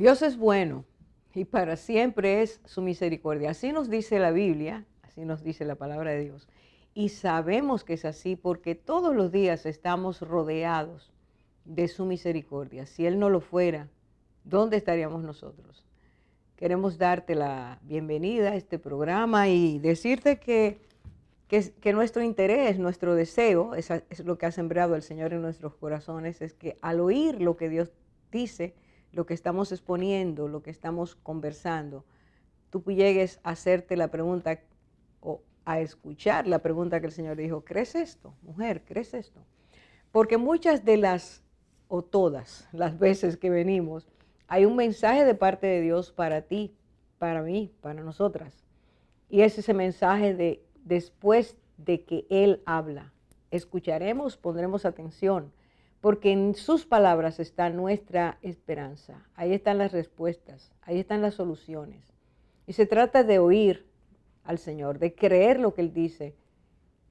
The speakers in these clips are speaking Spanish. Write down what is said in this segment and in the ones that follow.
Dios es bueno y para siempre es su misericordia. Así nos dice la Biblia, así nos dice la palabra de Dios. Y sabemos que es así porque todos los días estamos rodeados de su misericordia. Si Él no lo fuera, ¿dónde estaríamos nosotros? Queremos darte la bienvenida a este programa y decirte que nuestro interés, nuestro deseo, es lo que ha sembrado el Señor en nuestros corazones, es que al oír lo que Dios dice, lo que estamos exponiendo, lo que estamos conversando, tú llegues a hacerte la pregunta o a escuchar la pregunta que el Señor dijo: ¿crees esto, mujer? ¿Crees esto? Porque muchas de las, o todas las veces que venimos, hay un mensaje de parte de Dios para ti, para mí, para nosotras. Y es ese mensaje de después de que Él habla. Escucharemos, pondremos atención, porque en sus palabras está nuestra esperanza. Ahí están las respuestas, ahí están las soluciones. Y se trata de oír al Señor, de creer lo que Él dice,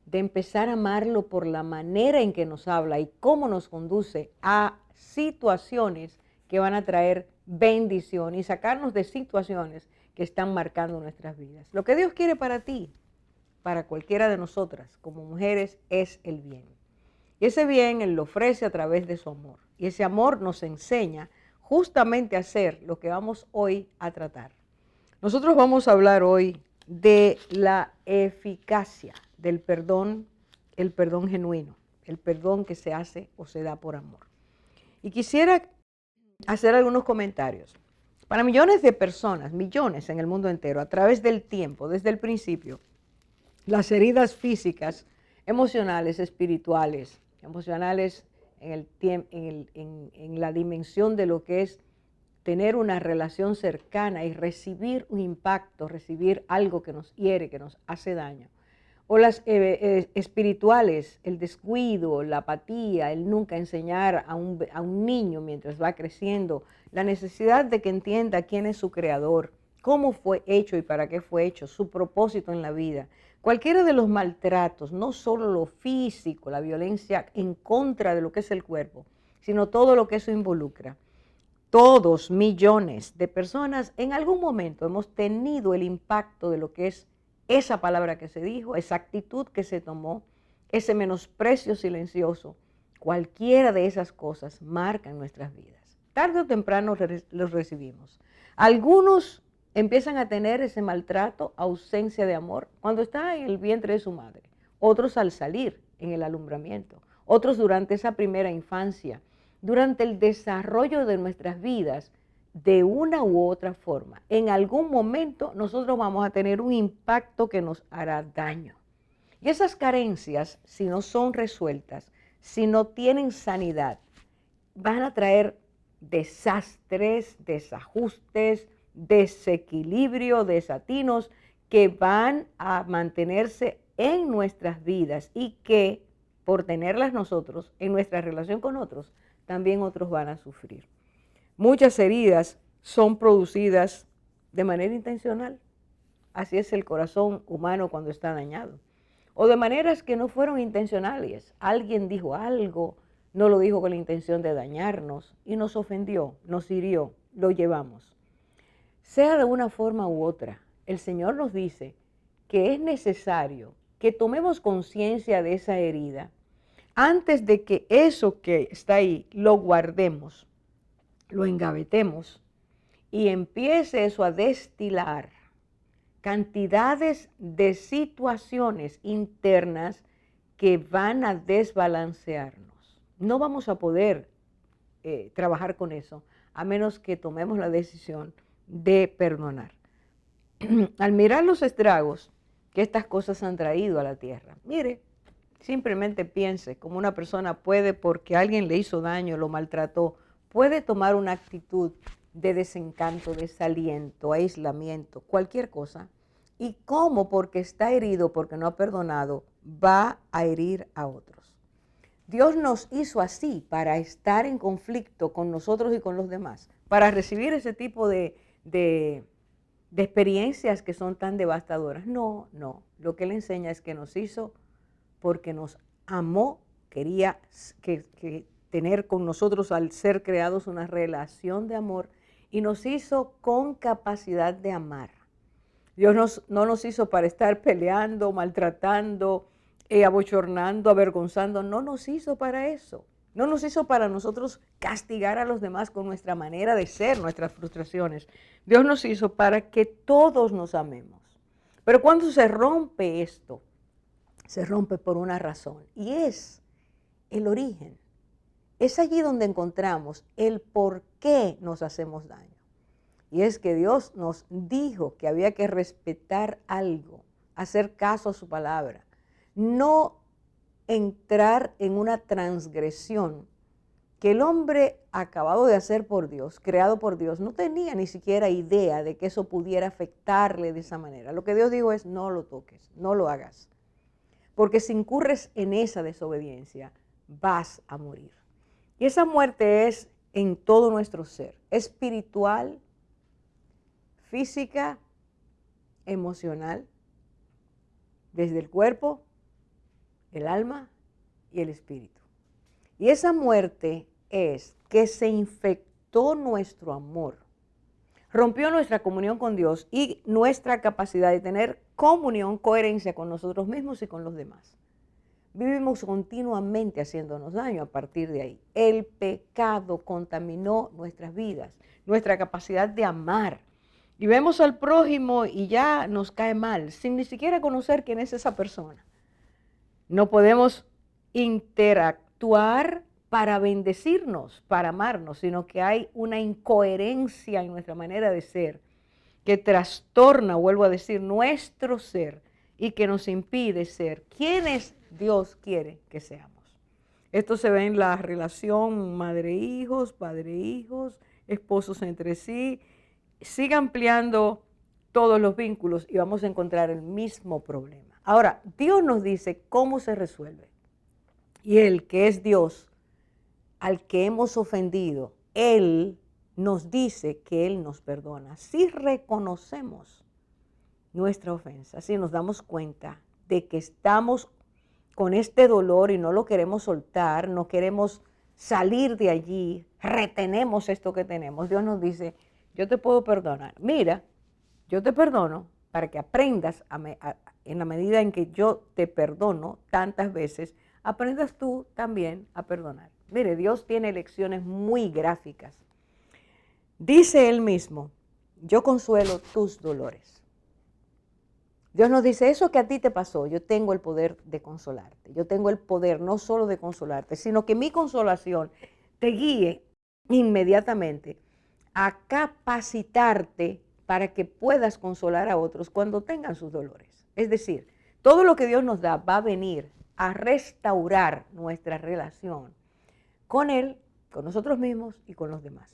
de empezar a amarlo por la manera en que nos habla y cómo nos conduce a situaciones que van a traer bendición y sacarnos de situaciones que están marcando nuestras vidas. Lo que Dios quiere para ti, para cualquiera de nosotras como mujeres, es el bien. Y ese bien Él lo ofrece a través de su amor. Y ese amor nos enseña justamente a hacer lo que vamos hoy a tratar. Nosotros vamos a hablar hoy de la eficacia del perdón, el perdón genuino, el perdón que se hace o se da por amor. Y quisiera hacer algunos comentarios. Para millones de personas, millones en el mundo entero, a través del tiempo, desde el principio, las heridas físicas, emocionales, espirituales, emocionales en la dimensión de lo que es tener una relación cercana y recibir un impacto, recibir algo que nos hiere, que nos hace daño. O las espirituales, el descuido, la apatía, el nunca enseñar a un niño mientras va creciendo, la necesidad de que entienda quién es su creador, cómo fue hecho y para qué fue hecho, su propósito en la vida. Cualquiera de los maltratos, no solo lo físico, la violencia en contra de lo que es el cuerpo, sino todo lo que eso involucra. Todos, millones de personas, en algún momento hemos tenido el impacto de lo que es esa palabra que se dijo, esa actitud que se tomó, ese menosprecio silencioso. Cualquiera de esas cosas marcan nuestras vidas. Tarde o temprano los recibimos. Algunos empiezan a tener ese maltrato, ausencia de amor, cuando está en el vientre de su madre. Otros al salir, en el alumbramiento. Otros durante esa primera infancia. Durante el desarrollo de nuestras vidas, de una u otra forma, en algún momento nosotros vamos a tener un impacto que nos hará daño. Y esas carencias, si no son resueltas, si no tienen sanidad, van a traer desastres, desajustes, desequilibrio, desatinos que van a mantenerse en nuestras vidas y que, por tenerlas nosotros en nuestra relación con otros, también otros van a sufrir. Muchas heridas son producidas de manera intencional. Así es el corazón humano cuando está dañado. O de maneras que no fueron intencionales. Alguien dijo algo, no lo dijo con la intención de dañarnos y nos ofendió, nos hirió, lo llevamos. Sea de una forma u otra, el Señor nos dice que es necesario que tomemos conciencia de esa herida antes de que eso que está ahí lo guardemos, lo engavetemos y empiece eso a destilar cantidades de situaciones internas que van a desbalancearnos. No vamos a poder trabajar con eso a menos que tomemos la decisión de perdonar. Al mirar los estragos que estas cosas han traído a la tierra, mire, simplemente piense cómo una persona puede, porque alguien le hizo daño, lo maltrató, puede tomar una actitud de desencanto, desaliento, aislamiento, cualquier cosa. Y cómo, porque está herido, porque no ha perdonado, va a herir a otros. Dios nos hizo así para estar en conflicto con nosotros y con los demás, para recibir ese tipo de experiencias que son tan devastadoras. No, no. Lo que Él enseña es que nos hizo porque nos amó, quería tener con nosotros al ser creados una relación de amor y nos hizo con capacidad de amar. Dios no nos hizo para estar peleando, maltratando, abochornando, avergonzando. No nos hizo para eso. No nos hizo para nosotros castigar a los demás con nuestra manera de ser, nuestras frustraciones. Dios nos hizo para que todos nos amemos. Pero cuando se rompe esto, se rompe por una razón, y es el origen. Es allí donde encontramos el por qué nos hacemos daño. Y es que Dios nos dijo que había que respetar algo, hacer caso a su palabra, no entrar en una transgresión que el hombre acabado de hacer por Dios, creado por Dios, no tenía ni siquiera idea de que eso pudiera afectarle de esa manera. Lo que Dios dijo es: no lo toques, no lo hagas, porque si incurres en esa desobediencia, vas a morir. Y esa muerte es en todo nuestro ser, espiritual, física, emocional, desde el cuerpo, el alma y el espíritu. Y esa muerte es que se infectó nuestro amor, rompió nuestra comunión con Dios y nuestra capacidad de tener comunión, coherencia con nosotros mismos y con los demás. Vivimos continuamente haciéndonos daño a partir de ahí. El pecado contaminó nuestras vidas, nuestra capacidad de amar. Y vemos al prójimo y ya nos cae mal, sin ni siquiera conocer quién es esa persona. No podemos interactuar para bendecirnos, para amarnos, sino que hay una incoherencia en nuestra manera de ser que trastorna, vuelvo a decir, nuestro ser y que nos impide ser quienes Dios quiere que seamos. Esto se ve en la relación madre-hijos, padre-hijos, esposos entre sí. Sigue ampliando todos los vínculos y vamos a encontrar el mismo problema. Ahora, Dios nos dice cómo se resuelve. Y Él, que es Dios, al que hemos ofendido, Él nos dice que Él nos perdona. Si reconocemos nuestra ofensa, si nos damos cuenta de que estamos con este dolor y no lo queremos soltar, no queremos salir de allí, retenemos esto que tenemos, Dios nos dice: yo te puedo perdonar. Mira, yo te perdono para que aprendas en la medida en que yo te perdono tantas veces, aprendas tú también a perdonar. Mire, Dios tiene lecciones muy gráficas. Dice Él mismo: yo consuelo tus dolores. Dios nos dice: eso que a ti te pasó, yo tengo el poder de consolarte. Yo tengo el poder no solo de consolarte, sino que mi consolación te guíe inmediatamente a capacitarte para que puedas consolar a otros cuando tengan sus dolores. Es decir, todo lo que Dios nos da va a venir a restaurar nuestra relación con Él, con nosotros mismos y con los demás.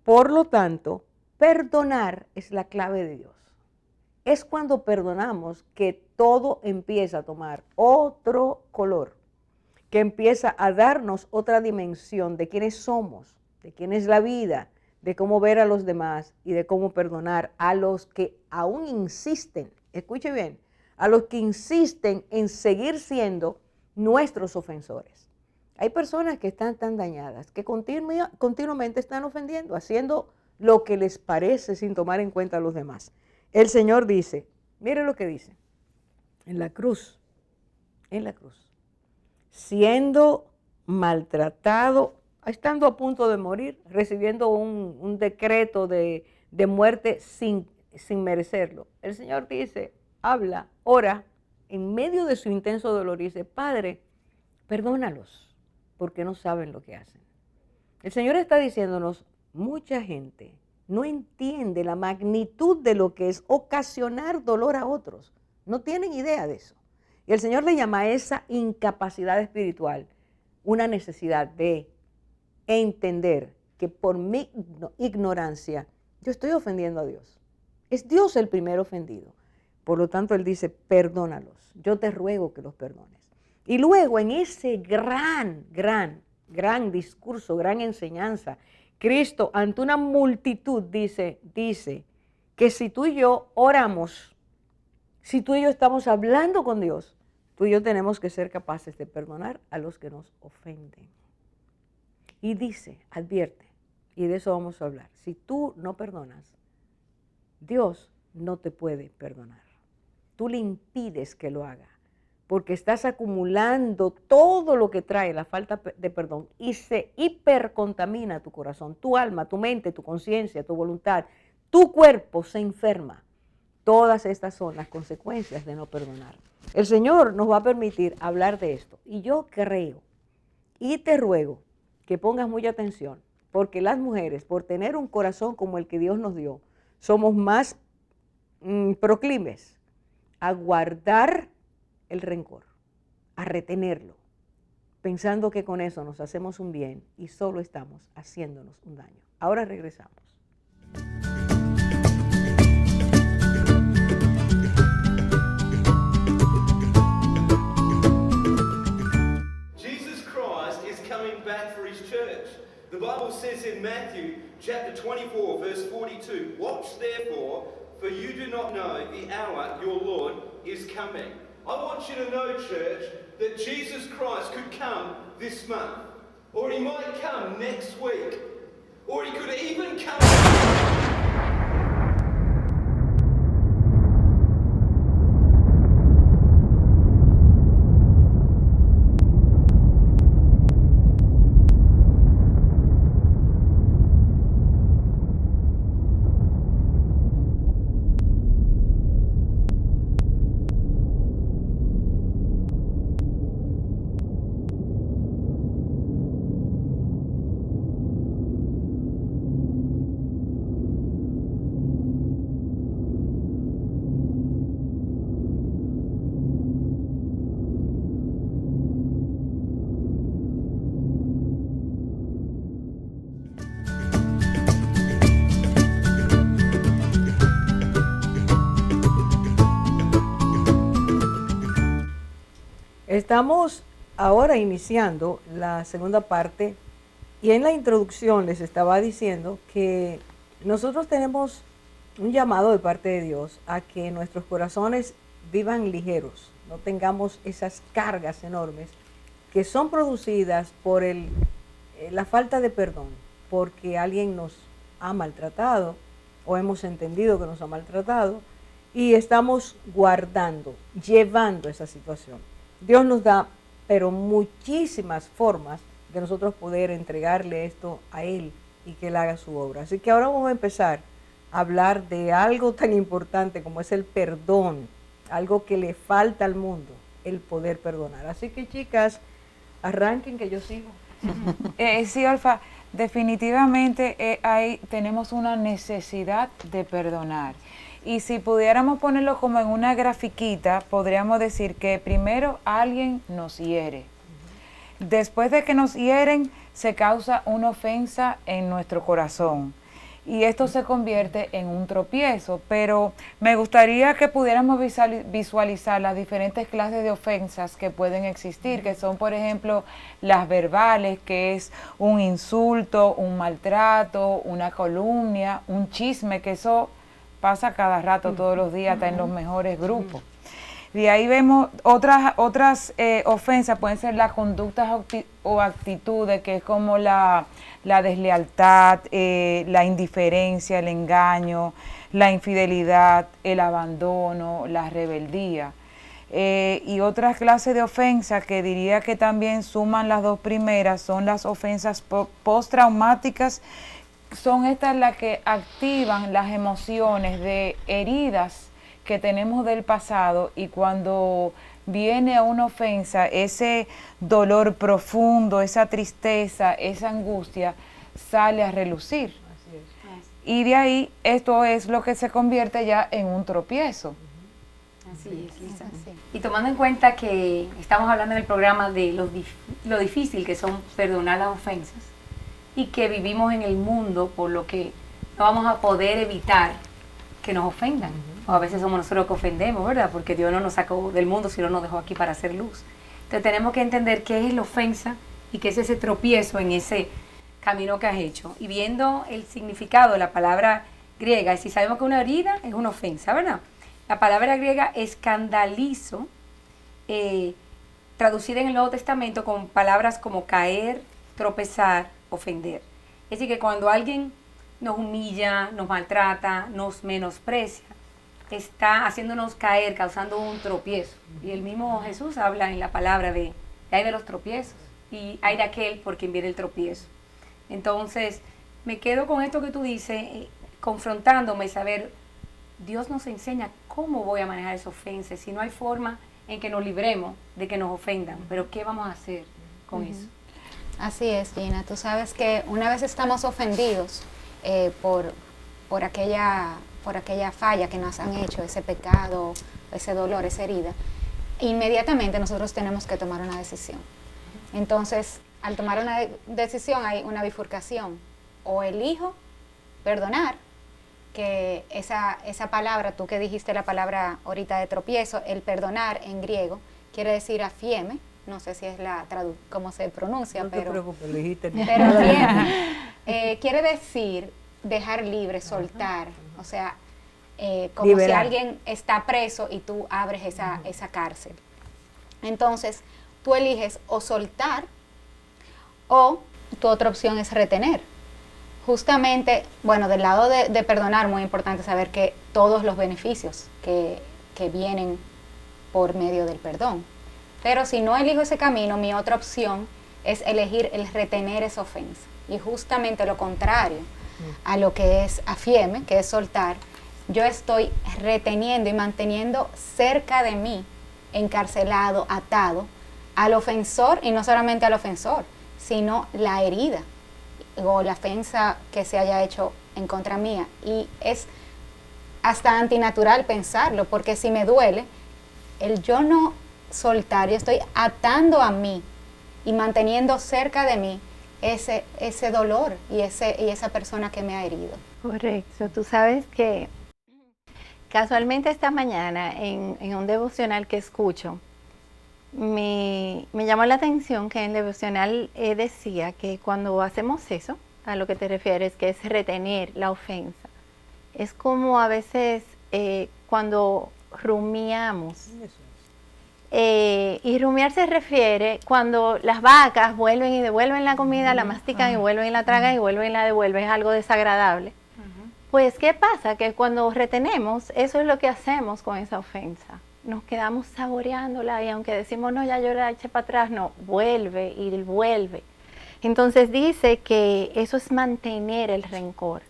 Por lo tanto, perdonar es la clave de Dios. Es cuando perdonamos que todo empieza a tomar otro color, que empieza a darnos otra dimensión de quiénes somos, de quién es la vida, de cómo ver a los demás y de cómo perdonar a los que aún insisten, escuche bien, a los que insisten en seguir siendo nuestros ofensores. Hay personas que están tan dañadas que continuamente están ofendiendo, haciendo lo que les parece sin tomar en cuenta a los demás. El Señor dice, mire lo que dice, en la cruz, siendo maltratado, estando a punto de morir, recibiendo un decreto de muerte sin merecerlo. El Señor dice, habla, ora, en medio de su intenso dolor, dice: Padre, perdónalos, porque no saben lo que hacen. El Señor está diciéndonos: mucha gente no entiende la magnitud de lo que es ocasionar dolor a otros. No tienen idea de eso. Y el Señor le llama a esa incapacidad espiritual una necesidad de entender que por mi ignorancia yo estoy ofendiendo a Dios. Es Dios el primer ofendido. Por lo tanto, Él dice: perdónalos, yo te ruego que los perdones. Y luego en ese gran discurso, gran enseñanza, Cristo ante una multitud dice que si tú y yo oramos, si tú y yo estamos hablando con Dios, tú y yo tenemos que ser capaces de perdonar a los que nos ofenden. Y dice, advierte, y de eso vamos a hablar. Si tú no perdonas, Dios no te puede perdonar. Tú le impides que lo haga, porque estás acumulando todo lo que trae la falta de perdón y se hipercontamina tu corazón, tu alma, tu mente, tu conciencia, tu voluntad, tu cuerpo se enferma. Todas estas son las consecuencias de no perdonar. El Señor nos va a permitir hablar de esto. Y yo creo y te ruego que pongas mucha atención, porque las mujeres, por tener un corazón como el que Dios nos dio, somos más proclives a guardar el rencor, a retenerlo, pensando que con eso nos hacemos un bien y solo estamos haciéndonos un daño. Ahora regresamos. Jesus Christ is coming back for his church. The Bible says in Matthew chapter 24 verse 42, "Watch therefore, for you do not know the hour your Lord is coming." I want you to know, church, that Jesus Christ could come this month, or he might come next week, or he could even come... Estamos ahora iniciando la segunda parte y en la introducción les estaba diciendo que nosotros tenemos un llamado de parte de Dios a que nuestros corazones vivan ligeros, no tengamos esas cargas enormes que son producidas por la falta de perdón, porque alguien nos ha maltratado o hemos entendido que nos ha maltratado y estamos guardando, llevando esa situación. Dios nos da, pero muchísimas formas de nosotros poder entregarle esto a Él y que Él haga su obra. Así que ahora vamos a empezar a hablar de algo tan importante como es el perdón, algo que le falta al mundo, el poder perdonar. Así que chicas, arranquen que yo sigo. Sí, Olfa, definitivamente ahí tenemos una necesidad de perdonar. Y si pudiéramos ponerlo como en una grafiquita, podríamos decir que primero alguien nos hiere. Después de que nos hieren, se causa una ofensa en nuestro corazón. Y esto se convierte en un tropiezo. Pero me gustaría que pudiéramos visualizar las diferentes clases de ofensas que pueden existir, que son, por ejemplo, las verbales, que es un insulto, un maltrato, una calumnia, un chisme, que eso pasa cada rato, todos los días, está en los mejores grupos. De ahí vemos otras ofensas, pueden ser las conductas o actitudes, que es como la deslealtad, la indiferencia, el engaño, la infidelidad, el abandono, la rebeldía. Y otras clases de ofensas que diría que también suman las dos primeras son las ofensas postraumáticas. Son estas las que activan las emociones de heridas que tenemos del pasado, y cuando viene una ofensa, ese dolor profundo, esa tristeza, esa angustia sale a relucir. Así es. Y de ahí esto es lo que se convierte ya en un tropiezo. Así es, Lisa. Y tomando en cuenta que estamos hablando en el programa de lo difícil que son perdonar las ofensas, y que vivimos en el mundo, por lo que no vamos a poder evitar que nos ofendan. O a veces somos nosotros que ofendemos, ¿verdad? Porque Dios no nos sacó del mundo, sino nos dejó aquí para hacer luz. Entonces tenemos que entender qué es la ofensa y qué es ese tropiezo en ese camino que has hecho. Y viendo el significado de la palabra griega, y si sabemos que una herida es una ofensa, ¿verdad? La palabra griega escandalizo, traducida en el Nuevo Testamento con palabras como caer, tropezar, ofender. Es decir, que cuando alguien nos humilla, nos maltrata, nos menosprecia, está haciéndonos caer, causando un tropiezo. Y el mismo Jesús habla en la palabra de hay de los tropiezos y hay de aquel por quien viene el tropiezo. Entonces, me quedo con esto que tú dices, confrontándome, saber, Dios nos enseña cómo voy a manejar esa ofensa, si no hay forma en que nos libremos de que nos ofendan, pero ¿qué vamos a hacer con eso? Así es, Gina. Tú sabes que una vez estamos ofendidos por aquella falla que nos han hecho, ese pecado, ese dolor, esa herida, inmediatamente nosotros tenemos que tomar una decisión. Entonces, al tomar una decisión hay una bifurcación. O elijo perdonar, que esa palabra, tú que dijiste la palabra ahorita de tropiezo, el perdonar en griego quiere decir afieme, no sé si es cómo se pronuncia, no pero... te preocupes, lo dijiste bien. Pero afieme quiere decir dejar libre, soltar, o sea, como liberar. si alguien está preso y tú abres esa cárcel. Entonces, tú eliges o soltar o tu otra opción es retener. Justamente, bueno, del lado de perdonar, muy importante saber que todos los beneficios que vienen por medio del perdón. Pero si no elijo ese camino, mi otra opción es elegir el retener esa ofensa. Y justamente lo contrario a lo que es afieme, que es soltar, yo estoy reteniendo y manteniendo cerca de mí, encarcelado, atado, al ofensor, y no solamente al ofensor, sino la herida o la ofensa que se haya hecho en contra mía. Y es hasta antinatural pensarlo, porque si me duele, el yo no soltar, yo estoy atando a mí y manteniendo cerca de mí ese dolor y esa persona que me ha herido. Correcto. Tú sabes que casualmente esta mañana en un devocional que escucho, me llamó la atención que en el devocional decía que cuando hacemos eso, a lo que te refieres, que es retener la ofensa, es como a veces cuando rumiamos. Y rumiar se refiere cuando las vacas vuelven y devuelven la comida, la mastican y vuelven y la tragan y vuelven y la devuelven, es algo desagradable. Pues, ¿qué pasa? Que cuando retenemos, eso es lo que hacemos con esa ofensa. Nos quedamos saboreándola y aunque decimos, no, ya yo la eché para atrás, no, vuelve y vuelve. Entonces dice que eso es mantener el rencor,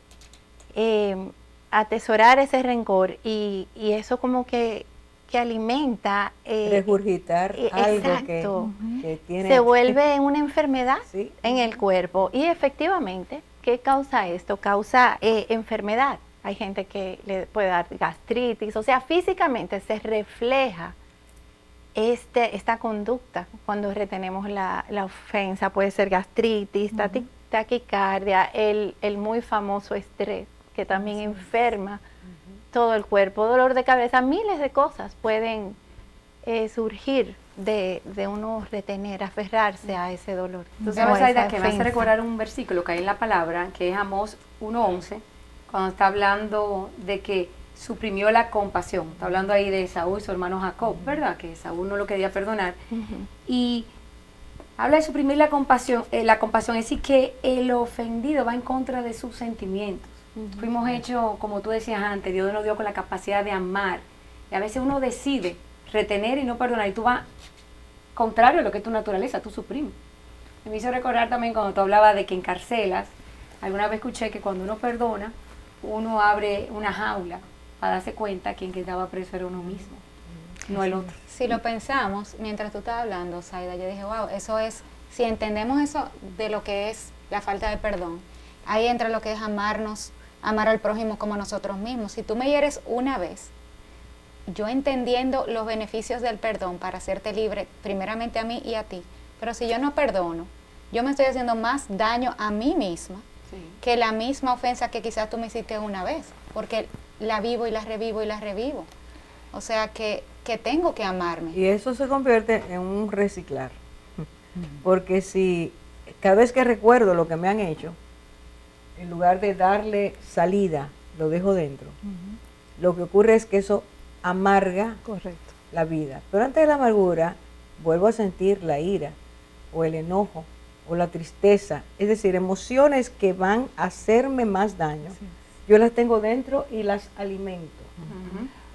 atesorar ese rencor y eso como que alimenta. Regurgitar algo que tiene. Se vuelve una enfermedad ¿Sí? en el cuerpo y efectivamente, ¿qué causa esto? Causa enfermedad. Hay gente que le puede dar gastritis, o sea, físicamente se refleja esta conducta cuando retenemos la ofensa. Puede ser gastritis, taquicardia, el muy famoso estrés, que también enferma todo el cuerpo, dolor de cabeza, miles de cosas pueden surgir de uno retener, aferrarse a ese dolor. Tú sabes, Aida, que me hace recordar un versículo que hay en la palabra, que es Amós 1:11, cuando está hablando de que suprimió la compasión. Está hablando ahí de Esaú y su hermano Jacob, ¿verdad? Que Esaú no lo quería perdonar. Y habla de suprimir la compasión, es decir, que el ofendido va en contra de sus sentimientos. Fuimos hechos, como tú decías antes, Dios nos dio con la capacidad de amar. Y a veces uno decide retener y no perdonar, y tú vas contrario a lo que es tu naturaleza, tú suprimes. Y me hizo recordar también cuando tú hablabas de que encarcelas. Alguna vez escuché que cuando uno perdona, uno abre una jaula para darse cuenta que quien quedaba preso era uno mismo, no el otro. Si lo pensamos, mientras tú estabas hablando, Zaida, yo dije, wow, eso es, si entendemos eso de lo que es la falta de perdón, ahí entra lo que es amarnos, amar al prójimo como nosotros mismos. Si tú me hieres una vez, yo entendiendo los beneficios del perdón para hacerte libre, primeramente a mí y a ti, pero si yo no perdono, yo me estoy haciendo más daño a mí misma que la misma ofensa que quizás tú me hiciste una vez, porque la vivo y la revivo y la revivo. O sea que tengo que amarme. Y eso se convierte en un reciclar. Porque si cada vez que recuerdo lo que me han hecho, en lugar de darle salida, lo dejo dentro, lo que ocurre es que eso amarga la vida. Pero antes de la amargura, vuelvo a sentir la ira o el enojo o la tristeza, es decir, emociones que van a hacerme más daño, yo las tengo dentro y las alimento.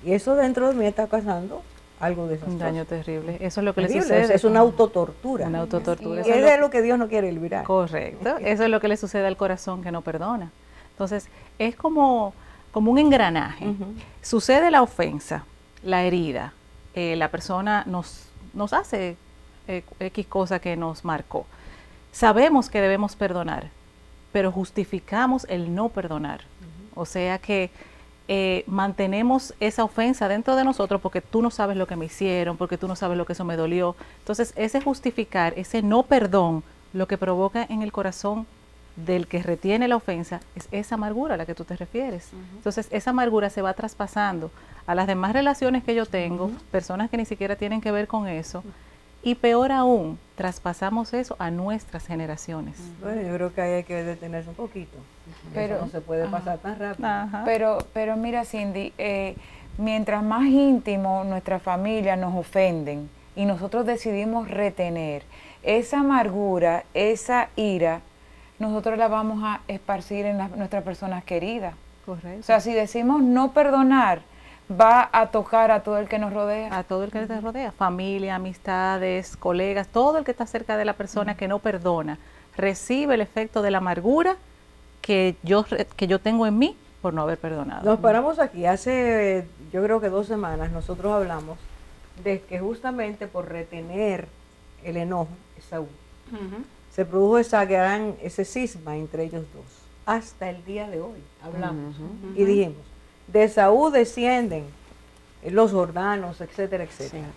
Y eso dentro de mí está causando algo desastroso. Un daño terrible. Eso es lo que le Terrible, sucede. es una autotortura. Una autotortura. Y Eso es es de lo que Dios no quiere liberar. Correcto. Eso es lo que le sucede al corazón que no perdona. Entonces, es como un engranaje. Sucede la ofensa, la herida, la persona nos hace X cosa que nos marcó. Sabemos que debemos perdonar, pero justificamos el no perdonar. O sea que mantenemos esa ofensa dentro de nosotros porque tú no sabes lo que me hicieron, porque tú no sabes lo que eso me dolió. Entonces, ese justificar, ese no perdón, lo que provoca en el corazón del que retiene la ofensa es esa amargura a la que tú te refieres. Entonces, esa amargura se va traspasando a las demás relaciones que yo tengo, personas que ni siquiera tienen que ver con eso, y peor aún, traspasamos eso a nuestras generaciones. Bueno, yo creo que ahí hay que detenerse un poquito. Pero- Eso no se puede pasar tan rápido. Ajá. Pero mira, Cindy, mientras más íntimo nuestra familia nos ofenden y nosotros decidimos retener esa amargura, esa ira, nosotros la vamos a esparcir en nuestras personas queridas. Correcto. O sea, si decimos no perdonar, va a tocar a todo el que nos rodea. A todo el que te rodea, familia, amistades, colegas, todo el que está cerca de la persona que no perdona, recibe el efecto de la amargura que yo tengo en mí por no haber perdonado. Nos paramos aquí. Hace, yo creo que 2 semanas, nosotros hablamos de que justamente por retener el enojo, Esaú, se produjo ese cisma entre ellos dos. Hasta el día de hoy hablamos y dijimos, de Esaú descienden los jordanos, etcétera, etcétera.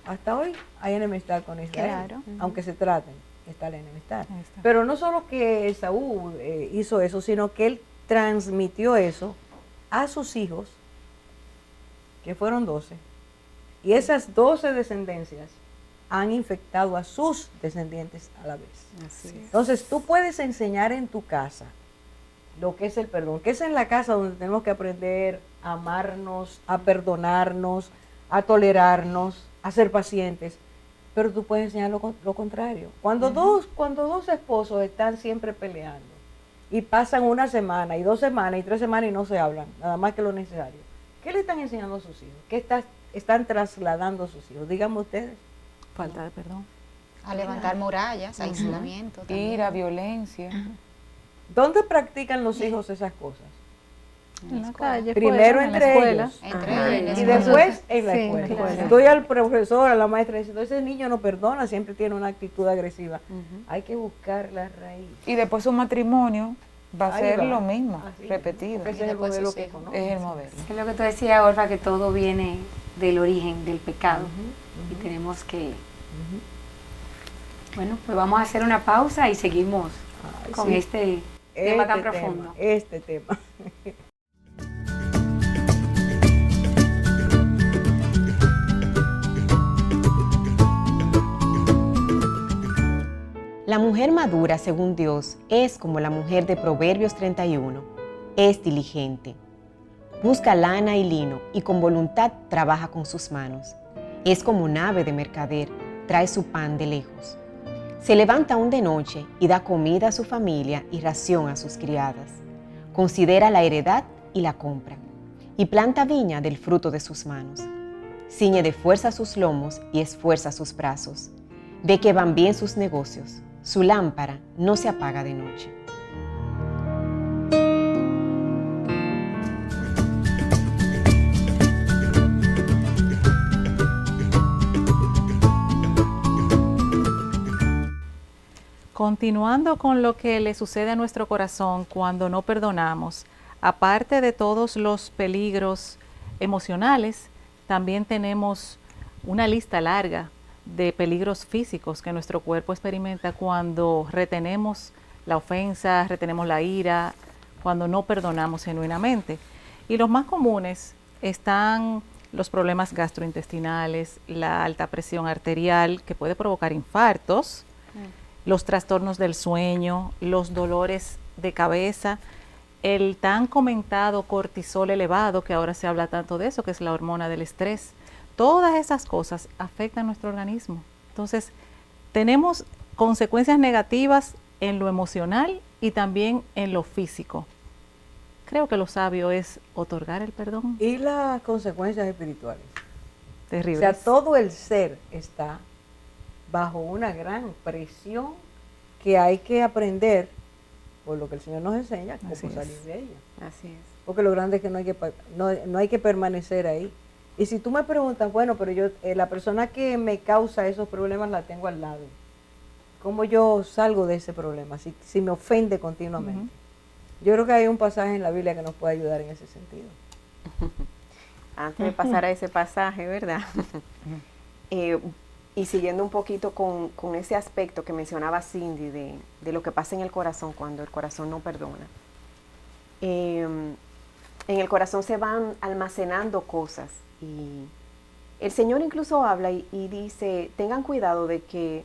Hasta hoy hay enemistad con Israel, Claro. aunque se traten, está la enemistad. Ahí está. Pero no solo que Esaú hizo eso, sino que él transmitió eso a sus hijos, que fueron 12, y esas 12 descendencias han infectado a sus descendientes a la vez. Entonces tú puedes enseñar en tu casa lo que es el perdón, que es en la casa donde tenemos que aprender a amarnos, a perdonarnos, a tolerarnos, a ser pacientes, pero tú puedes enseñar lo contrario. Cuando dos esposos están siempre peleando y pasan 1 semana y 2 semanas y 3 semanas y no se hablan, nada más que lo necesario, ¿qué le están enseñando a sus hijos? ¿Qué están trasladando a sus hijos? Díganme ustedes. Falta de perdón. A levantar murallas, aislamiento. también. Ira, violencia. ¿Dónde practican los hijos esas cosas? En la calle, Primero fuera, en la entre escuela. ellos. Entre Ajá. ellos. Y después en la Sí, escuela. en la escuela. Estoy al profesor, a la maestra diciendo, ese niño no perdona, siempre tiene una actitud agresiva. Hay que buscar la raíz. Y después su matrimonio va a Ahí ser va. lo mismo, Así, repetido. porque ese es el después modelo sus que hijos. conocen. Es el modelo. Es lo que tú decías, Orfa, que todo viene del origen, del pecado. Y tenemos que... Bueno, pues vamos a hacer una pausa y seguimos Ay, con sí. este tema tan profundo. Este tema. La mujer madura, según Dios, es como la mujer de Proverbios 31. Es diligente. Busca lana y lino y con voluntad trabaja con sus manos. Es como un ave de mercader, trae su pan de lejos. Se levanta aún de noche y da comida a su familia y ración a sus criadas. Considera la heredad y la compra, y planta viña del fruto de sus manos. Ciñe de fuerza sus lomos y esfuerza sus brazos. Ve que van bien sus negocios. Su lámpara no se apaga de noche. Continuando con lo que le sucede a nuestro corazón cuando no perdonamos, aparte de todos los peligros emocionales, también tenemos una lista larga de peligros físicos que nuestro cuerpo experimenta cuando retenemos la ofensa, retenemos la ira, cuando no perdonamos genuinamente. Y los más comunes están los problemas gastrointestinales, la alta presión arterial que puede provocar infartos, los trastornos del sueño, los dolores de cabeza, el tan comentado cortisol elevado, que ahora se habla tanto de eso, que es la hormona del estrés. Todas esas cosas afectan nuestro organismo. Entonces, tenemos consecuencias negativas en lo emocional y también en lo físico. Creo que lo sabio es otorgar el perdón. Y las consecuencias espirituales. O Terribles. sea, todo el ser está bajo una gran presión que hay que aprender, por lo que el Señor nos enseña, cómo Así salir es. de ella. Así es. Porque lo grande es que no hay que permanecer ahí. Y si tú me preguntas, bueno, pero yo, la persona que me causa esos problemas la tengo al lado. ¿Cómo yo salgo de ese problema si me ofende continuamente? Yo creo que hay un pasaje en la Biblia que nos puede ayudar en ese sentido. Antes de pasar a ese pasaje, ¿verdad? Y siguiendo un poquito con ese aspecto que mencionaba Cindy de lo que pasa en el corazón cuando el corazón no perdona. En el corazón se van almacenando cosas y el Señor incluso habla y dice, tengan cuidado de que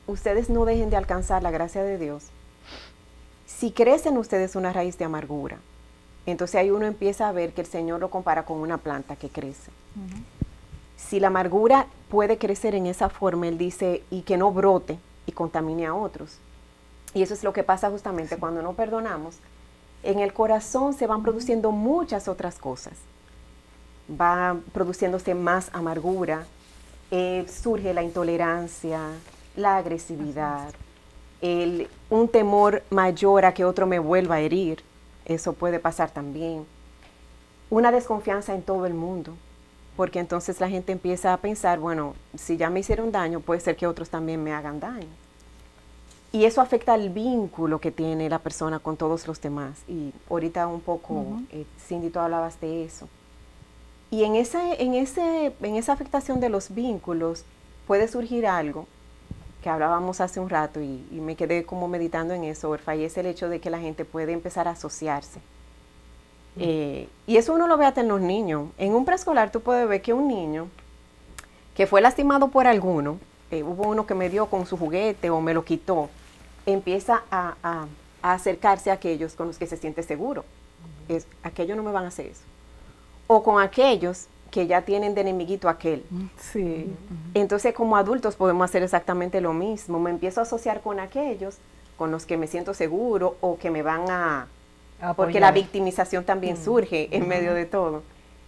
ustedes no dejen de alcanzar la gracia de Dios. Si crece en ustedes una raíz de amargura, entonces ahí uno empieza a ver que el Señor lo compara con una planta que crece. Si la amargura puede crecer en esa forma, Él dice, y que no brote y contamine a otros. Y eso es lo que pasa justamente cuando no perdonamos. En el corazón se van produciendo muchas otras cosas. Va produciéndose más amargura, surge la intolerancia, la agresividad, un temor mayor a que otro me vuelva a herir. Eso puede pasar también. Una desconfianza en todo el mundo, porque entonces la gente empieza a pensar, bueno, si ya me hicieron daño, puede ser que otros también me hagan daño. Y eso afecta el vínculo que tiene la persona con todos los demás. Y ahorita un poco, Cindy, tú hablabas de eso. Y en esa afectación de los vínculos puede surgir algo que hablábamos hace un rato y me quedé como meditando en eso, Orfa, y es el hecho de que la gente puede empezar a asociarse. Y eso uno lo ve hasta en los niños. En un preescolar tú puedes ver que un niño que fue lastimado por alguno, hubo uno que me dio con su juguete o me lo quitó, empieza a acercarse a aquellos con los que se siente seguro. Aquellos no me van a hacer eso. O con aquellos que ya tienen de enemiguito aquel. Sí. Entonces, como adultos podemos hacer exactamente lo mismo. Me empiezo a asociar con aquellos con los que me siento seguro o que me van a... Porque la victimización también surge en medio de todo.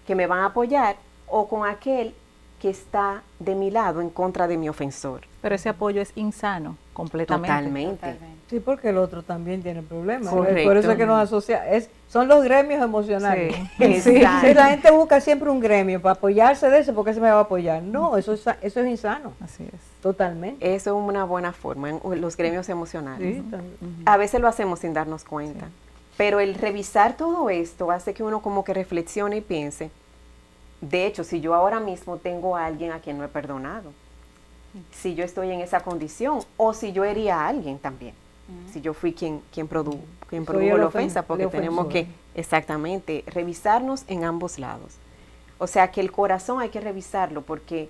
Que me van a apoyar o con aquel que está de mi lado en contra de mi ofensor. Pero ese apoyo es insano, completamente. Totalmente. Sí, porque el otro también tiene problemas. Correcto. Por eso es que nos asocia. Son los gremios emocionales. Sí. Sí, la gente busca siempre un gremio para apoyarse de ese, porque se me va a apoyar. No, eso es insano. Así es. Totalmente. Eso es una buena forma, en los gremios emocionales. Sí, también. A veces lo hacemos sin darnos cuenta. Pero el revisar todo esto hace que uno como que reflexione y piense, de hecho, si yo ahora mismo tengo a alguien a quien no he perdonado, si yo estoy en esa condición, o si yo herí a alguien también, si yo fui quien produjo la ofensa, porque tenemos que, exactamente, revisarnos en ambos lados. O sea, que el corazón hay que revisarlo, porque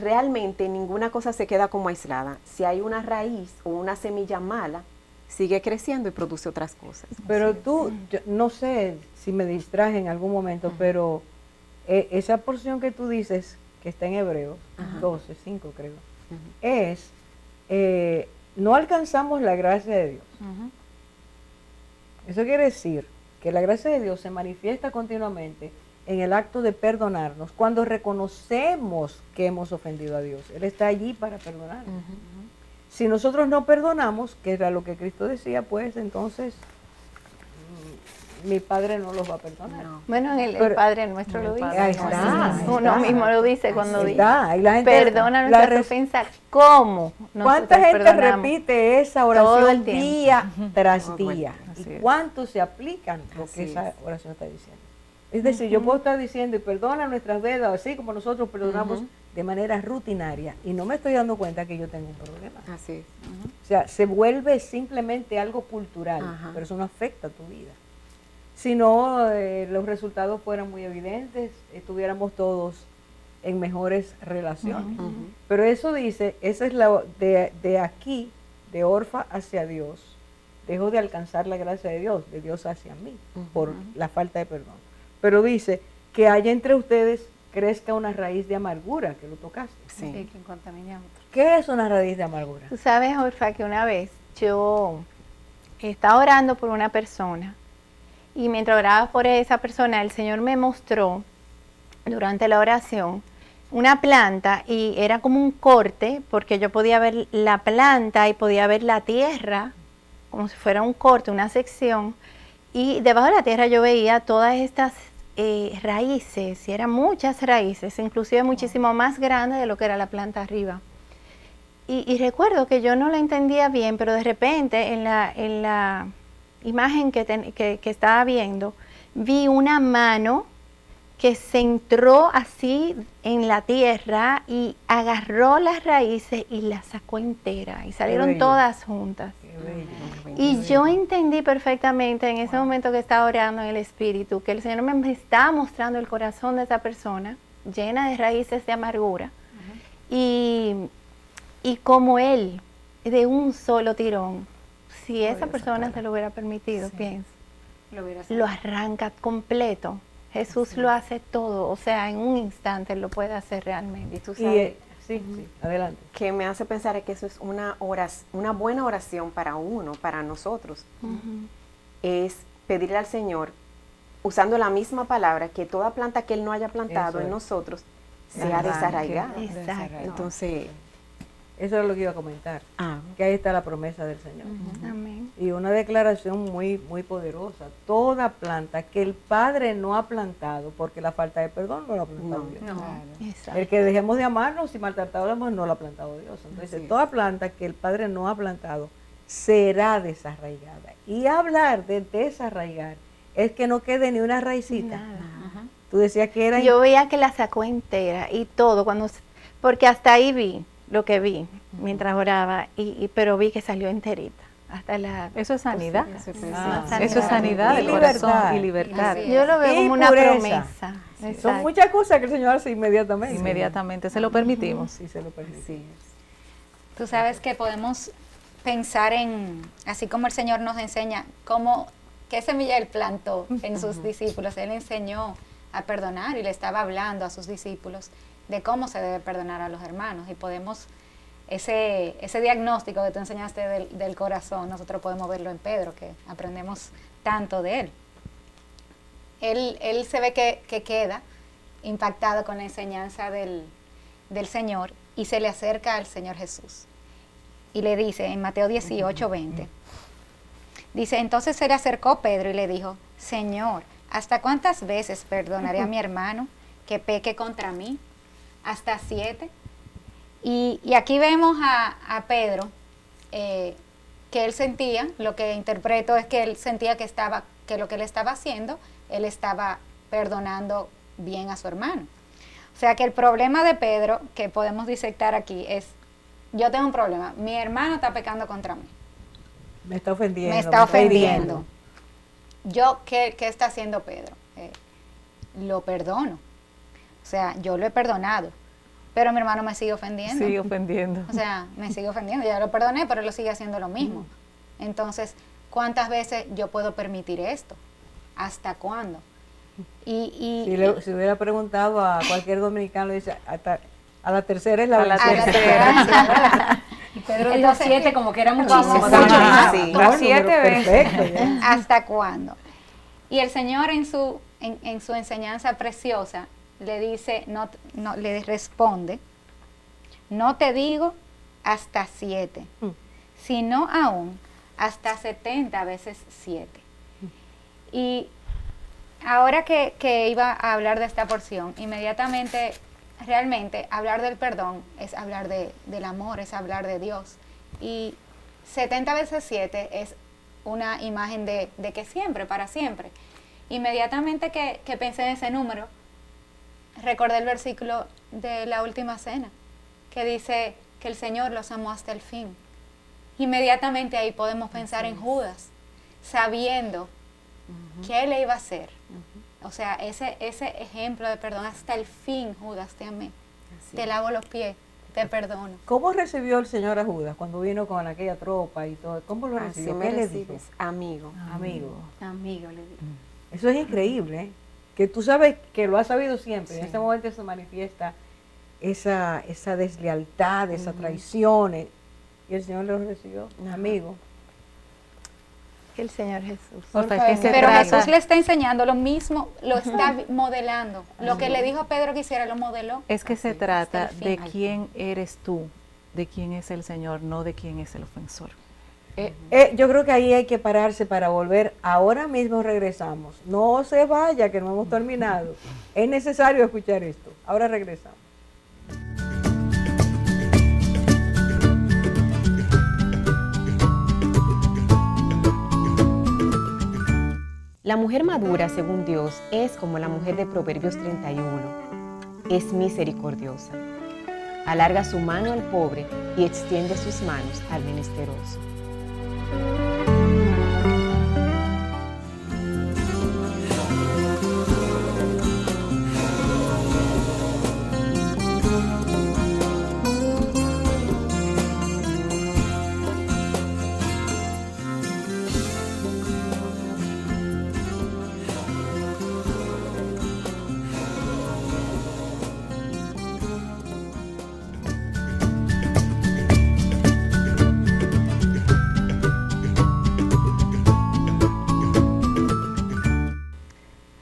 realmente ninguna cosa se queda como aislada. Si hay una raíz o una semilla mala, sigue creciendo y produce otras cosas. Pero yo no sé si me distraje en algún momento, pero esa porción que tú dices, que está en Hebreos 12, 5 creo, es, no alcanzamos la gracia de Dios. Eso quiere decir que la gracia de Dios se manifiesta continuamente en el acto de perdonarnos, cuando reconocemos que hemos ofendido a Dios. Él está allí para perdonarnos. Si nosotros no perdonamos, que era lo que Cristo decía, pues entonces mi Padre no los va a perdonar. No. Bueno, el Padre Nuestro lo dice. Ahí está, Uno mismo lo dice cuando dice, y la gente, perdona nuestras ofensas, ¿cómo? ¿Cuánta gente repite esa oración tiempo. día tras día? Así ¿Y es. cuántos se aplican lo que esa oración está diciendo? Es decir, yo puedo estar diciendo, y perdona nuestras deudas, así como nosotros perdonamos de manera rutinaria, y no me estoy dando cuenta que yo tengo un problema. Así es. O sea, se vuelve simplemente algo cultural, pero eso no afecta a tu vida. Si no, los resultados fueran muy evidentes, estuviéramos todos en mejores relaciones. Pero eso dice, esa es de aquí, de Orfa hacia Dios, dejo de alcanzar la gracia de Dios hacia mí, por la falta de perdón. Pero dice que haya entre ustedes crezca una raíz de amargura, que lo tocaste. Sí, que contamine a otro. ¿Qué es una raíz de amargura? Tú sabes, Orfa, que una vez yo estaba orando por una persona y mientras oraba por esa persona, el Señor me mostró durante la oración una planta y era como un corte porque yo podía ver la planta y podía ver la tierra como si fuera un corte, una sección, y debajo de la tierra yo veía todas estas raíces, y eran muchas raíces, inclusive muchísimo más grandes de lo que era la planta arriba. Y recuerdo que yo no la entendía bien, pero de repente en la imagen que estaba viendo, vi una mano que se entró así en la tierra y agarró las raíces y las sacó entera y salieron bello. todas juntas. Qué bello. Y yo entendí perfectamente en ese momento que estaba orando en el Espíritu, que el Señor me estaba mostrando el corazón de esa persona, llena de raíces de amargura, y como Él, de un solo tirón, si esa persona se lo hubiera permitido, pienso, lo arranca completo. Jesús lo hace todo, o sea, en un instante lo puede hacer realmente. Y tú Y, sabes sí, adelante. que me hace pensar que eso es una buena oración para uno, para nosotros. Es pedirle al Señor, usando la misma palabra, que toda planta que Él no haya plantado Eso en es. nosotros sea desarraigada. Exacto. Entonces, Eso es lo que iba a comentar. Que ahí está la promesa del Señor. Amén. Y una declaración muy, muy poderosa. Toda planta que el Padre no ha plantado, porque la falta de perdón no la ha plantado Dios. Exacto. El que dejemos de amarnos y maltratar amor no lo ha plantado Dios. Entonces, toda planta que el Padre no ha plantado será desarraigada. Y hablar de desarraigar es que no quede ni una raicita. Tú decías que era... Yo veía que la sacó entera y todo, porque hasta ahí vi lo que vi mientras oraba, pero vi que salió enterita. Hasta la Eso es sanidad. sanidad. Eso es sanidad Y del corazón libertad. y libertad. Así Yo lo veo Y como una pureza. promesa. Son Exacto. muchas cosas que el Señor hace inmediatamente. Inmediatamente se lo permitimos. Sí, se lo permite. Tú sabes que podemos pensar en, así como el Señor nos enseña, qué semilla Él plantó en sus discípulos. Él enseñó a perdonar y le estaba hablando a sus discípulos de cómo se debe perdonar a los hermanos. Y podemos, ese diagnóstico que tú enseñaste del corazón, nosotros podemos verlo en Pedro, que aprendemos tanto de él. Él se ve que queda impactado con la enseñanza del Señor y se le acerca al Señor Jesús. Y le dice en Mateo 18:20, dice, entonces se le acercó Pedro y le dijo, Señor, ¿hasta cuántas veces perdonaré a mi hermano que peque contra mí? ¿Hasta 7? Y aquí vemos a Pedro, que él sentía, lo que interpreto es que él sentía que lo que él estaba haciendo, él estaba perdonando bien a su hermano. O sea que el problema de Pedro, que podemos disectar aquí, es, yo tengo un problema, mi hermano está pecando contra mí. Me está ofendiendo. Me está ofendiendo. hiriendo. ¿Qué está haciendo Pedro? Lo perdono. O sea, yo lo he perdonado, pero mi hermano me sigue ofendiendo. Sigue ofendiendo. O sea, me sigue ofendiendo. Ya lo perdoné, pero él lo sigue haciendo lo mismo. Entonces, ¿cuántas veces yo puedo permitir esto? ¿Hasta cuándo? Si hubiera preguntado a cualquier dominicano, dice, a la tercera es la A la vencida. tercera. Y Pedro dijo 7 como que era muchísimo. Vamos, Mucho. sí. Claro, 7 número veces. perfecto, ya. ¿Hasta cuándo? Y el Señor en su enseñanza preciosa le dice, le responde, no te digo hasta 7, sino aún hasta 70 veces 7. Y ahora que iba a hablar de esta porción, inmediatamente, realmente, hablar del perdón es hablar del amor, es hablar de Dios. Y 70 veces 7 es una imagen de que siempre, para siempre. Inmediatamente que pensé en ese número, recordé el versículo de la última cena, que dice que el Señor los amó hasta el fin. Inmediatamente ahí podemos pensar en Judas, sabiendo que Él le iba a hacer. O sea, ese ejemplo de perdón, hasta el fin, Judas, te amé. Te lavo los pies, te perdono. ¿Cómo recibió el Señor a Judas cuando vino con aquella tropa y todo? ¿Cómo lo así recibió? me ¿Qué le dijo? recibes, amigo. Amigo. Amigo, le digo. Eso es increíble, ¿eh? Que tú sabes que lo has sabido siempre. En ese momento se manifiesta esa deslealtad, esa traición. Y el Señor los recibió, amigo. El Señor Jesús. Orfa, Pero ¿qué se trata? Jesús le está enseñando lo mismo, lo está modelando. Lo que le dijo a Pedro que hiciera, lo modeló. Es que se trata hasta el de fin. quién eres tú, de quién es el Señor, no de quién es el ofensor. Yo creo que ahí hay que pararse para volver. Ahora mismo regresamos. No se vaya, que no hemos terminado. Es necesario escuchar esto. Ahora regresamos. La mujer madura, según Dios, es como la mujer de Proverbios 31. Es misericordiosa. Alarga su mano al pobre y extiende sus manos al menesteroso.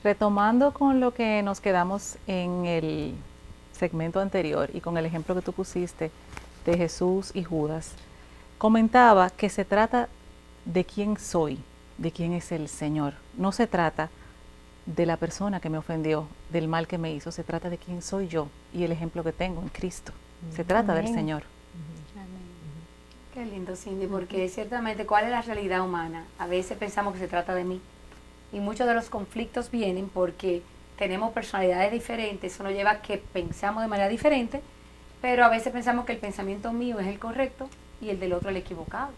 Retomando con lo que nos quedamos en el segmento anterior y con el ejemplo que tú pusiste de Jesús y Judas, comentaba que se trata de quién soy, de quién es el Señor. No se trata de la persona que me ofendió, del mal que me hizo, se trata de quién soy yo y el ejemplo que tengo en Cristo. Se trata del Señor. Qué lindo, Cindy, porque ciertamente, ¿cuál es la realidad humana? A veces pensamos que se trata de mí. Y muchos de los conflictos vienen porque tenemos personalidades diferentes, eso nos lleva a que pensamos de manera diferente, pero a veces pensamos que el pensamiento mío es el correcto y el del otro el equivocado.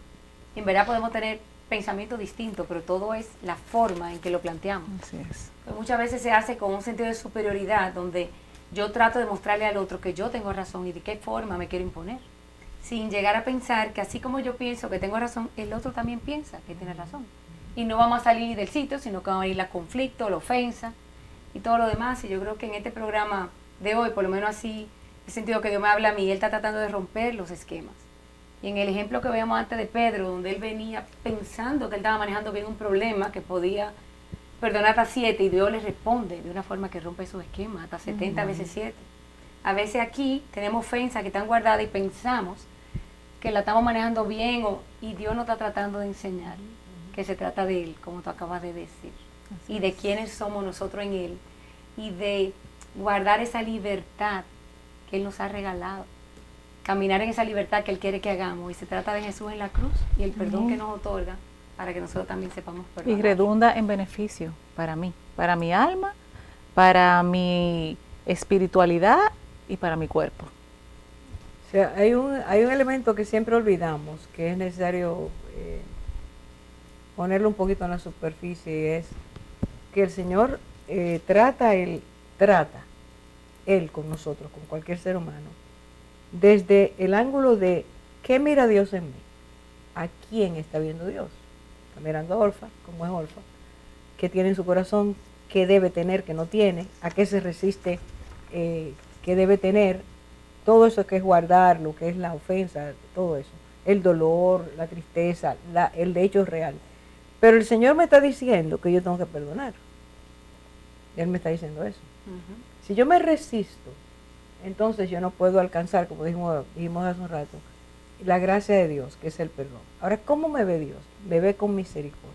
Y en verdad podemos tener pensamientos distintos, pero todo es la forma en que lo planteamos. Así es. Pues muchas veces se hace con un sentido de superioridad, donde yo trato de mostrarle al otro que yo tengo razón y de qué forma me quiero imponer, sin llegar a pensar que así como yo pienso que tengo razón, el otro también piensa que tiene razón. Y no vamos a salir del sitio, sino que vamos a ir la conflicto, la ofensa y todo lo demás. Y yo creo que en este programa de hoy, por lo menos así, he sentido que Dios me habla a mí, Él está tratando de romper los esquemas. Y en el ejemplo que veíamos antes de Pedro, donde él venía pensando que él estaba manejando bien un problema, que podía perdonar hasta 7, y Dios le responde de una forma que rompe esos esquemas, hasta 70 veces 7. A veces aquí tenemos ofensas que están guardadas y pensamos que la estamos manejando bien, y Dios nos está tratando de enseñar que se trata de Él, como tú acabas de decir, y de quiénes somos nosotros en Él, y de guardar esa libertad que Él nos ha regalado, caminar en esa libertad que Él quiere que hagamos, y se trata de Jesús en la cruz y el perdón que nos otorga para que nosotros también sepamos perdonar. Y redunda en beneficio para mí, para mi alma, para mi espiritualidad y para mi cuerpo. O sea, hay un elemento que siempre olvidamos, que es necesario ponerlo un poquito en la superficie, y es que el Señor trata Él con nosotros, con cualquier ser humano, desde el ángulo de ¿qué mira Dios en mí? ¿A quién está viendo Dios? Está mirando a Orfa, como es Orfa, ¿qué tiene en su corazón? ¿Qué debe tener que no tiene? ¿A qué se resiste? ¿Qué debe tener? Todo eso que es guardar, lo que es la ofensa, todo eso, el dolor, la tristeza, el hecho real. Pero el Señor me está diciendo que yo tengo que perdonar. Él me está diciendo eso. Si yo me resisto, entonces yo no puedo alcanzar, como dijimos hace un rato, la gracia de Dios, que es el perdón. Ahora, ¿cómo me ve Dios? Me ve con misericordia.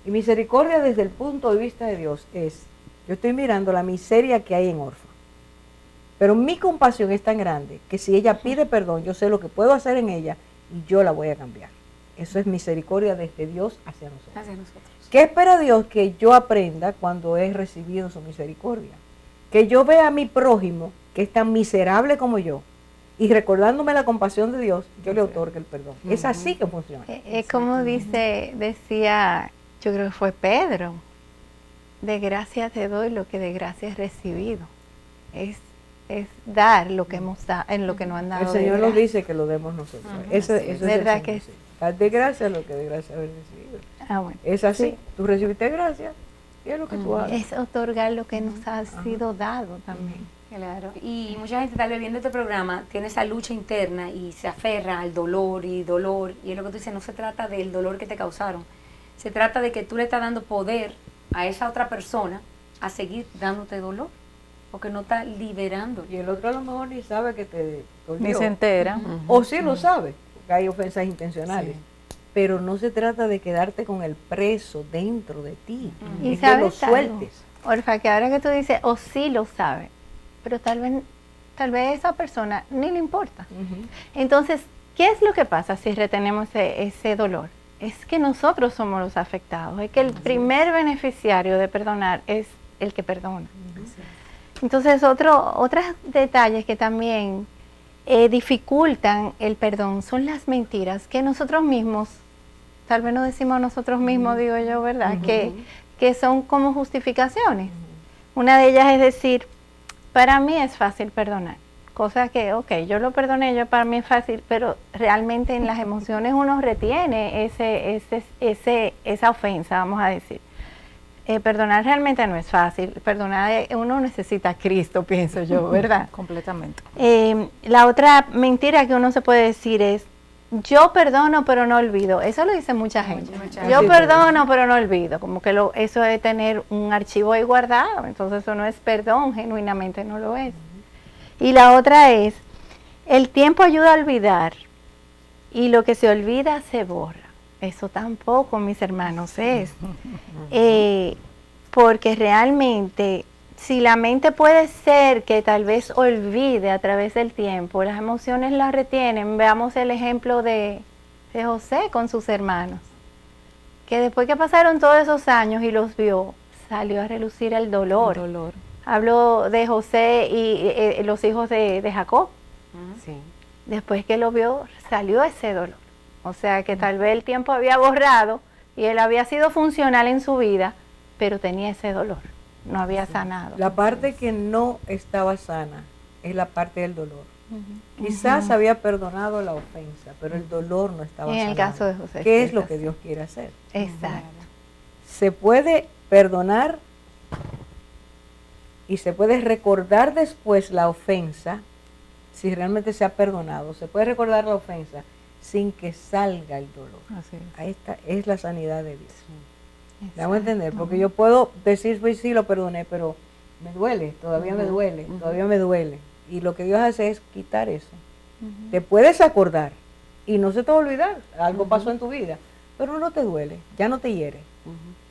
Y misericordia desde el punto de vista de Dios es, yo estoy mirando la miseria que hay en Orfa, pero mi compasión es tan grande que si ella pide perdón, yo sé lo que puedo hacer en ella y yo la voy a cambiar. Eso es misericordia desde Dios hacia nosotros. Hacia nosotros. ¿Qué espera Dios que yo aprenda cuando he recibido su misericordia? Que yo vea a mi prójimo, que es tan miserable como yo, y recordándome la compasión de Dios, yo le otorgue el perdón. Es así que funciona. Es como decía, yo creo que fue Pedro, de gracia te doy lo que de gracia he recibido. Es dar lo que hemos dado, en lo que nos han dado. El Señor nos dice que lo demos nosotros. Eso es ¿verdad que sí? Dar de gracia lo que de gracia haber recibido. Bueno. Es así. Sí. Tú recibiste gracia y es lo que tú haces. Es otorgar lo que nos ha sido dado también. Claro, y mucha gente tal vez viendo este programa tiene esa lucha interna y se aferra al dolor, y es lo que tú dices, no se trata del dolor que te causaron, se trata de que tú le estás dando poder a esa otra persona a seguir dándote dolor, porque no está liberando. Y el otro a lo mejor ni sabe que te dolió. Ni se entera. O sí lo sabe, porque hay ofensas intencionales. Pero no se trata de quedarte con el preso dentro de ti, Y es que lo sabes algo, sueltes. Orfa, que ahora que tú dices, o sí lo sabe, pero tal vez esa persona ni le importa. Entonces, ¿qué es lo que pasa si retenemos ese dolor? Es que nosotros somos los afectados, es que el primer beneficiario de perdonar es el que perdona. Entonces, otros detalles que también dificultan el perdón son las mentiras que nosotros mismos, tal vez no decimos nosotros mismos, digo yo, ¿verdad? Que son como justificaciones. Una de ellas es decir, para mí es fácil perdonar. Cosa que, ok, yo lo perdoné, para mí es fácil, pero realmente en las emociones uno retiene esa ofensa, vamos a decir. Perdonar realmente no es fácil. Perdonar, uno necesita a Cristo, pienso yo, ¿verdad? Completamente. La otra mentira que uno se puede decir es, yo perdono pero no olvido. Eso lo dice mucha gente. Yo perdono pero no olvido. Como que eso de tener un archivo ahí guardado. Entonces eso no es perdón, genuinamente no lo es. Y la otra es, el tiempo ayuda a olvidar y lo que se olvida se borra. Eso tampoco, mis hermanos, es. Porque realmente, si la mente puede ser que tal vez olvide a través del tiempo, las emociones las retienen. Veamos el ejemplo de José con sus hermanos, que después que pasaron todos esos años y los vio, salió a relucir el dolor. Hablo de José y los hijos de Jacob. Sí. Después que lo vio, salió ese dolor. O sea que tal vez el tiempo había borrado y él había sido funcional en su vida, pero tenía ese dolor, no había sanado. La parte que no estaba sana es la parte del dolor. Quizás había perdonado la ofensa, pero el dolor no estaba sanado. En el caso de José. ¿Qué es lo que Dios quiere hacer? Exacto. Se puede perdonar y se puede recordar después la ofensa, si realmente se ha perdonado, se puede recordar la ofensa sin que salga el dolor. Así es. Ahí está, es la sanidad de Dios. ¿Me hago entender? Porque yo puedo decir, pues sí, lo perdoné, pero me duele, todavía me duele, todavía me duele. Y lo que Dios hace es quitar eso. Te puedes acordar y no se te va a olvidar, algo pasó en tu vida, pero no te duele, ya no te hiere.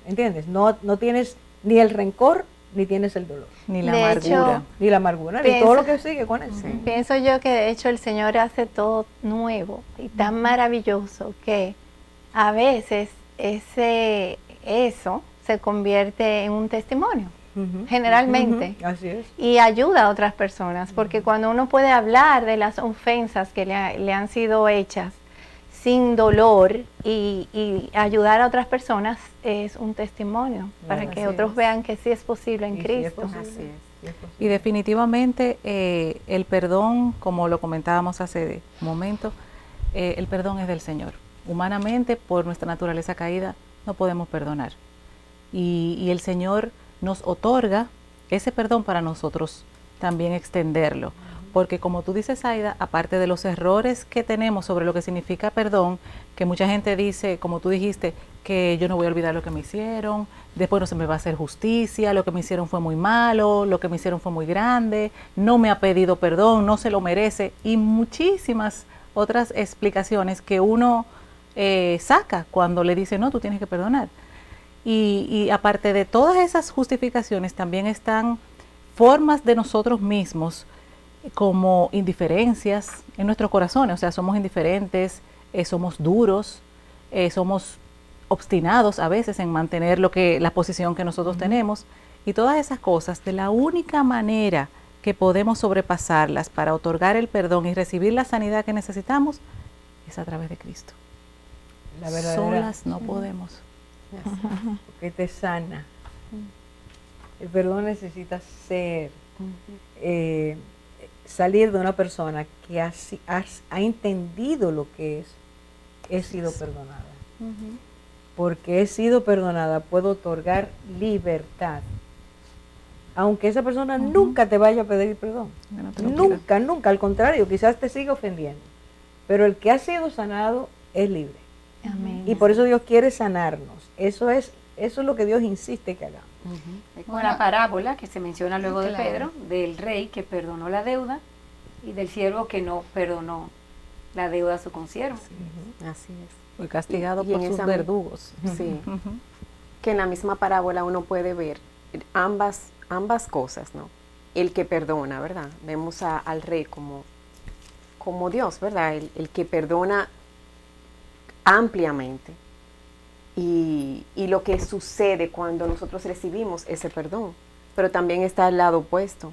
¿Entiendes? No tienes ni el rencor, ni tienes el dolor. Ni la De amargura. hecho, Ni la amargura, ni todo lo que sigue con eso. Pienso yo que de hecho el Señor hace todo nuevo y tan maravilloso que a veces eso se convierte en un testimonio, generalmente. Así es. Y ayuda a otras personas, porque cuando uno puede hablar de las ofensas que le han sido hechas sin dolor y ayudar a otras personas, es un testimonio para que otros vean que sí es posible en Cristo. Así es. Y definitivamente el perdón, como lo comentábamos hace un momento, el perdón es del Señor. Humanamente, por nuestra naturaleza caída, no podemos perdonar. Y el Señor nos otorga ese perdón para nosotros también extenderlo. Porque como tú dices, Aida, aparte de los errores que tenemos sobre lo que significa perdón, que mucha gente dice, como tú dijiste, que yo no voy a olvidar lo que me hicieron, después no se me va a hacer justicia, lo que me hicieron fue muy malo, lo que me hicieron fue muy grande, no me ha pedido perdón, no se lo merece, y muchísimas otras explicaciones que uno saca cuando le dice, no, tú tienes que perdonar. Y aparte de todas esas justificaciones, también están formas de nosotros mismos como indiferencias en nuestros corazones, o sea, somos indiferentes, somos duros, somos obstinados a veces en mantener la posición que nosotros tenemos, y todas esas cosas, de la única manera que podemos sobrepasarlas para otorgar el perdón y recibir la sanidad que necesitamos es a través de Cristo. La verdadera, solas no podemos. porque te sana. El perdón necesita ser salir de una persona que ha entendido lo que es, he sido perdonada. Porque he sido perdonada, puedo otorgar libertad aunque esa persona nunca te vaya a pedir perdón. Que no te lo pida. Nunca, nunca, al contrario, quizás te siga ofendiendo. Pero el que ha sido sanado es libre. Amén. Y por eso Dios quiere sanarnos. Eso es lo que Dios insiste que hagamos. Es como la parábola que se menciona luego de claro. Pedro, del rey que perdonó la deuda y del siervo que no perdonó la deuda a su consiervo. Así es. Fue castigado Y por en sus esa- verdugos. Sí. Ujú. Que en la misma parábola uno puede ver ambas cosas, ¿no? El que perdona, ¿verdad? Vemos al rey como Dios, ¿verdad? El que perdona ampliamente. Y lo que sucede cuando nosotros recibimos ese perdón. Pero también está el lado opuesto,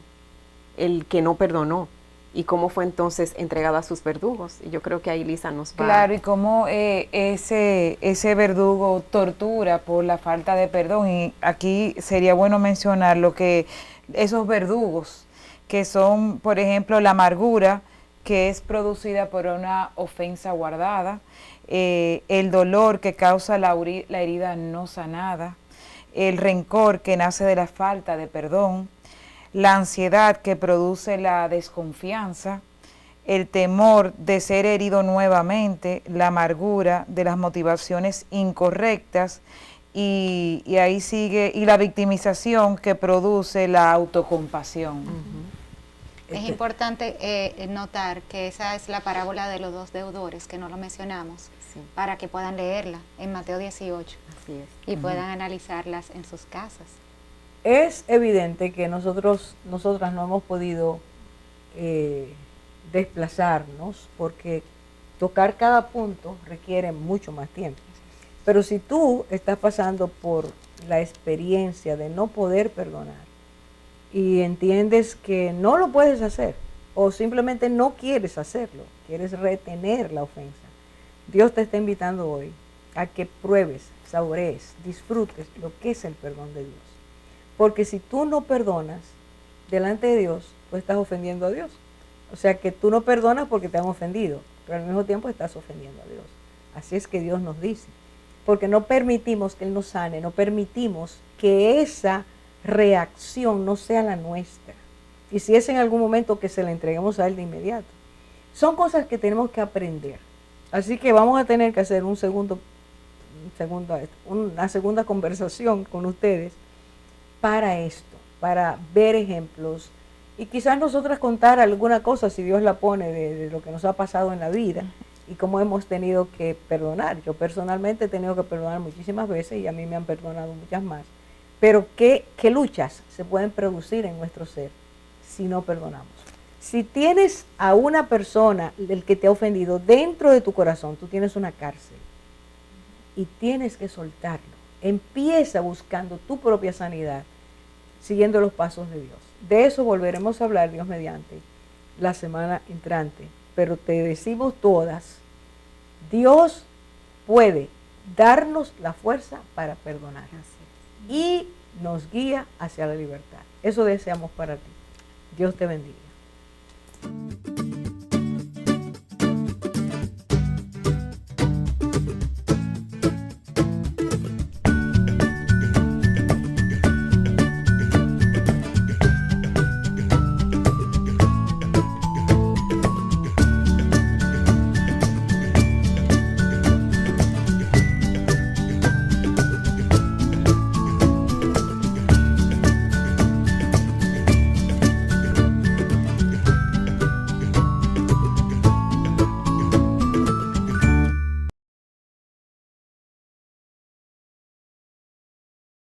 el que no perdonó. Y cómo fue entonces entregado a sus verdugos. Y yo creo que ahí Lisa nos va. Claro, y cómo ese verdugo tortura por la falta de perdón. Y aquí sería bueno mencionar lo que esos verdugos, que son, por ejemplo, la amargura, que es producida por una ofensa guardada, el dolor que causa la herida no sanada, el rencor que nace de la falta de perdón, la ansiedad que produce la desconfianza, el temor de ser herido nuevamente, la amargura de las motivaciones incorrectas y ahí sigue, y la victimización que produce la autocompasión. Es importante notar que esa es la parábola de los dos deudores, que no lo mencionamos, Sí. para que puedan leerla en Mateo 18 Así es. y puedan analizarlas en sus casas. Es evidente que nosotras no hemos podido desplazarnos porque tocar cada punto requiere mucho más tiempo. Pero si tú estás pasando por la experiencia de no poder perdonar y entiendes que no lo puedes hacer o simplemente no quieres hacerlo, quieres retener la ofensa, Dios te está invitando hoy a que pruebes, saborees, disfrutes lo que es el perdón de Dios. Porque si tú no perdonas delante de Dios, tú estás ofendiendo a Dios. O sea que tú no perdonas porque te han ofendido, pero al mismo tiempo estás ofendiendo a Dios. Así es que Dios nos dice. Porque no permitimos que Él nos sane, no permitimos que esa reacción no sea la nuestra. Y si es en algún momento, que se la entreguemos a Él de inmediato. Son cosas que tenemos que aprender. Así que vamos a tener que hacer una segunda conversación con ustedes para esto, para ver ejemplos y quizás nosotras contar alguna cosa, si Dios la pone, de lo que nos ha pasado en la vida y cómo hemos tenido que perdonar. Yo personalmente he tenido que perdonar muchísimas veces y a mí me han perdonado muchas más. Pero ¿qué luchas se pueden producir en nuestro ser si no perdonamos? Si tienes a una persona del que te ha ofendido dentro de tu corazón, tú tienes una cárcel y tienes que soltarlo. Empieza buscando tu propia sanidad, siguiendo los pasos de Dios. De eso volveremos a hablar, Dios mediante, la semana entrante. Pero te decimos todas, Dios puede darnos la fuerza para perdonar y nos guía hacia la libertad. Eso deseamos para ti. Dios te bendiga.